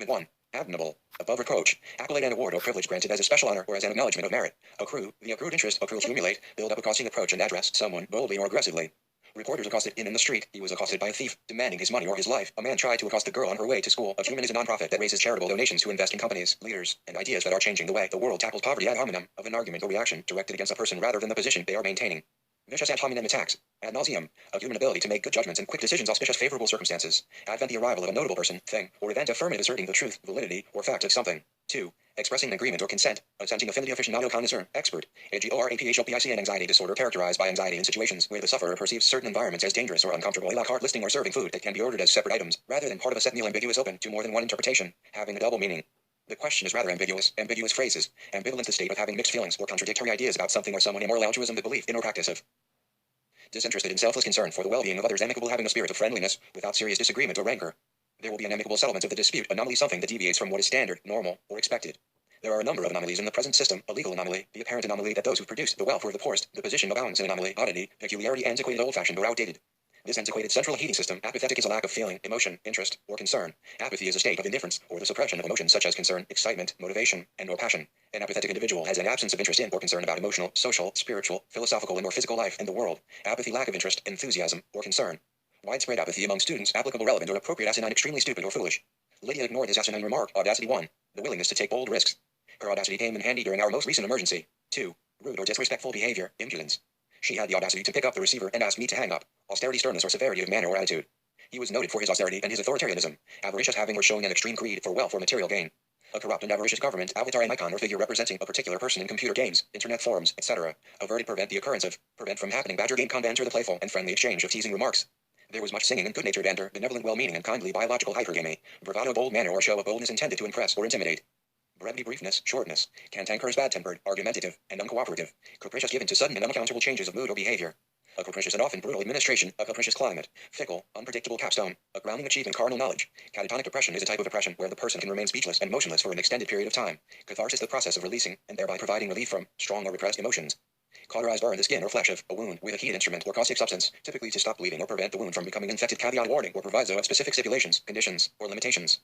1. Admirable. Above reproach. Accolade and award or privilege granted as a special honor or as an acknowledgement of merit. Accrue. The accrued interest. Accumulate. Build up accosting approach and address someone boldly or aggressively. Reporters accosted in the street. He was accosted by a thief, demanding his money or his life. A man tried to accost the girl on her way to school. Acumen is a nonprofit that raises charitable donations to invest in companies, leaders, and ideas that are changing the way the world tackles poverty ad hominem of an argument or reaction directed against a person rather than the position they are maintaining. Vicious ad hominem attacks. Ad nauseum. A human ability to make good judgments and quick decisions auspicious favorable circumstances. Advent the arrival of a notable person, thing, or event affirmative asserting the truth, validity, or fact of something. 2. Expressing an agreement or consent. Assenting affinity aficionado connoisseur, expert. AGORAPHOPIC anxiety disorder characterized by anxiety in situations where the sufferer perceives certain environments as dangerous or uncomfortable. A la carte listing or serving food that can be ordered as separate items, rather than part of a set meal ambiguous open to more than one interpretation, having a double meaning. The question is rather ambiguous. Ambiguous phrases. Ambivalence the state of having mixed feelings or contradictory ideas about something or someone. Immoral altruism the belief in or practice of disinterested and selfless concern for the well-being of others. Amicable having a spirit of friendliness, without serious disagreement or rancor. There will be an amicable settlement of the dispute. Anomaly something that deviates from what is standard, normal, or expected. There are a number of anomalies in the present system. A legal anomaly, the apparent anomaly that those who produce the wealth were the poorest. The position of balance in anomaly, oddity, peculiarity, antiquated, old-fashioned, or outdated. This antiquated central heating system. Apathetic is a lack of feeling, emotion, interest, or concern. Apathy is a state of indifference, or the suppression of emotions such as concern, excitement, motivation, and or passion. An apathetic individual has an absence of interest in or concern about emotional, social, spiritual, philosophical, and or physical life and the world. Apathy, lack of interest, enthusiasm, or concern. Widespread apathy among students. Applicable, relevant, or appropriate. Asinine, extremely stupid or foolish. Lydia ignored his asinine remark. Audacity 1. The willingness to take bold risks. Her audacity came in handy during our most recent emergency. 2. Rude or disrespectful behavior. Impudence. She had the audacity to pick up the receiver and ask me to hang up. Austerity, sternness, or severity of manner or attitude. He was noted for his austerity and his authoritarianism. Avaricious, having or showing an extreme greed for wealth or material gain. A corrupt and avaricious government. Avatar, an icon or figure representing a particular person in computer games, internet forums, etc. Averted, prevent the occurrence of. Prevent from happening. Badger, game, banter, the playful and friendly exchange of teasing remarks. There was much singing and good-natured banter, benevolent, well-meaning, and kindly biological hypergamy. Bravado, bold manner or show of boldness intended to impress or intimidate. Brevity, briefness, shortness. Cantankerous, bad-tempered, argumentative, and uncooperative. Capricious, given to sudden and unaccountable changes of mood or behavior. A capricious and often brutal administration. A capricious climate. Fickle, unpredictable capstone. A grounding achievement. Carnal knowledge. Catatonic depression is a type of depression where the person can remain speechless and motionless for an extended period of time. Catharsis, the process of releasing, and thereby providing relief from, strong or repressed emotions. Cauterized, burn the skin or flesh of a wound with a heated instrument or caustic substance, typically to stop bleeding or prevent the wound from becoming infected. Caveat, warning, or proviso of specific stipulations, conditions, or limitations.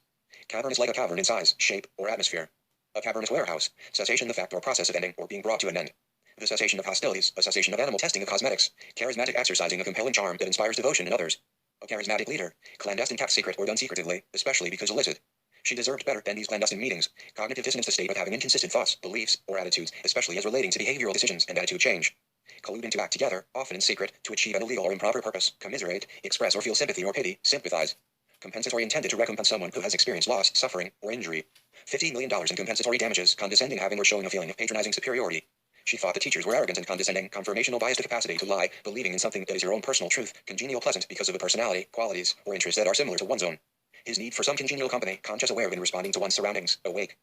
Cavernous, like a cavern in size, shape, or atmosphere. A cavernous warehouse. Cessation, the fact or process of ending or being brought to an end. The cessation of hostilities, a cessation of animal testing of cosmetics. Charismatic, exercising a compelling charm that inspires devotion in others. A charismatic leader. Clandestine, kept secret or done secretively, especially because illicit. She deserved better than these clandestine meetings. Cognitive dissonance, the state of having inconsistent thoughts, beliefs, or attitudes, especially as relating to behavioral decisions and attitude change. Colluding to act together, often in secret, to achieve an illegal or improper purpose. Commiserate, express or feel sympathy or pity, sympathize. Compensatory, intended to recompense someone who has experienced loss, suffering, or injury. $15 million in compensatory damages. Condescending, having or showing a feeling of patronizing superiority. She thought the teachers were arrogant and condescending. Confirmational bias, the capacity to lie, believing in something that is your own personal truth. Congenial, pleasant, because of a personality, qualities, or interests that are similar to one's own. His need for some congenial company. Conscious, aware in responding to one's surroundings. Awake.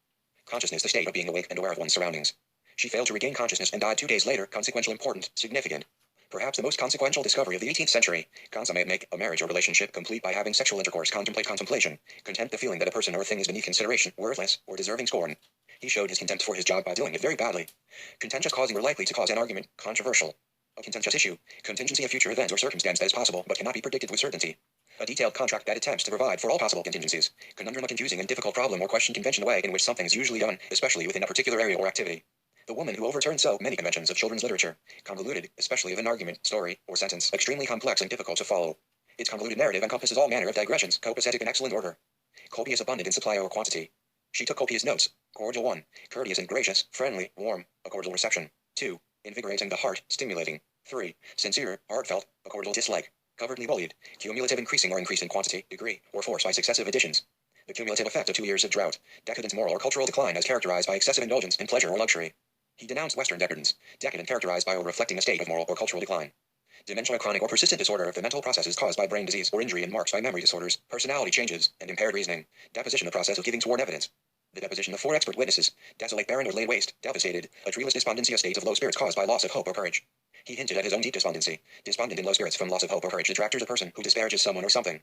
Consciousness, the state of being awake and aware of one's surroundings. She failed to regain consciousness and died 2 days later. Consequential, important, significant. Perhaps the most consequential discovery of the 18th century. Consummate, make a marriage or relationship complete by having sexual intercourse. Contemplate, contemplation. Contempt, the feeling that a person or a thing is beneath consideration, worthless, or deserving scorn. He showed his contempt for his job by doing it very badly. Contentious, causing or likely to cause an argument. Controversial. A contentious issue. Contingency, of future events or circumstance that is possible but cannot be predicted with certainty. A detailed contract that attempts to provide for all possible contingencies. Conundrum, a confusing and difficult problem or question. Convention, way in which something is usually done, especially within a particular area or activity. The woman who overturned so many conventions of children's literature. Convoluted, especially of an argument, story, or sentence. Extremely complex and difficult to follow. Its convoluted narrative encompasses all manner of digressions. Copacetic, in excellent order. Copious, abundant in supply or quantity. She took copious notes. Cordial 1. Courteous and gracious, friendly, warm, a cordial reception. 2. Invigorating the heart, stimulating. 3. Sincere, heartfelt, a cordial dislike. Covertly bullied. Cumulative, increasing or increased in quantity, degree, or force by successive additions. The cumulative effect of 2 years of drought. Decadent, moral or cultural decline as characterized by excessive indulgence in pleasure or luxury. He denounced Western decadence, decadent characterized by or reflecting a state of moral or cultural decline. Dementia, a chronic or persistent disorder of the mental processes caused by brain disease or injury and marked by memory disorders, personality changes, and impaired reasoning. Deposition, the process of giving sworn evidence. The deposition of 4 expert witnesses. Desolate, barren, or laid waste, devastated. A treeless despondency, a state of low spirits caused by loss of hope or courage. He hinted at his own deep despondency. Despondent in low spirits from loss of hope or courage. Detractors, a person who disparages someone or something.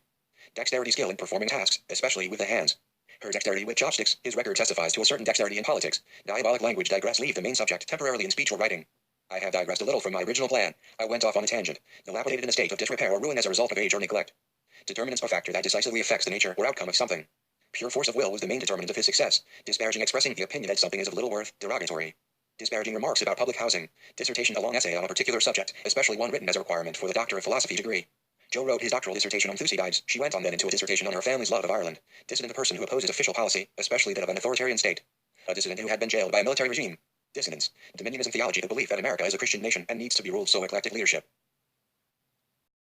Dexterity, skill in performing tasks, especially with the hands. Her dexterity with chopsticks. His record testifies to a certain dexterity in politics. Diabolic language. Digress, leave the main subject temporarily in speech or writing. I have digressed a little from my original plan. I went off on a tangent. Dilapidated, in a state of disrepair or ruin as a result of age or neglect. Determinants, a factor that decisively affects the nature or outcome of something. Pure force of will was the main determinant of his success, disparaging expressing the opinion that something is of little worth, derogatory. Disparaging remarks about public housing, dissertation a long essay on a particular subject, especially one written as a requirement for the Doctor of Philosophy degree. Jo wrote his doctoral dissertation on Thucydides. She went on then into a dissertation on her family's love of Ireland. Dissident a person who opposes official policy, especially that of an authoritarian state. A dissident who had been jailed by a military regime. Dissonance. Dominionism theology, the belief that America is a Christian nation and needs to be ruled so eclectic leadership.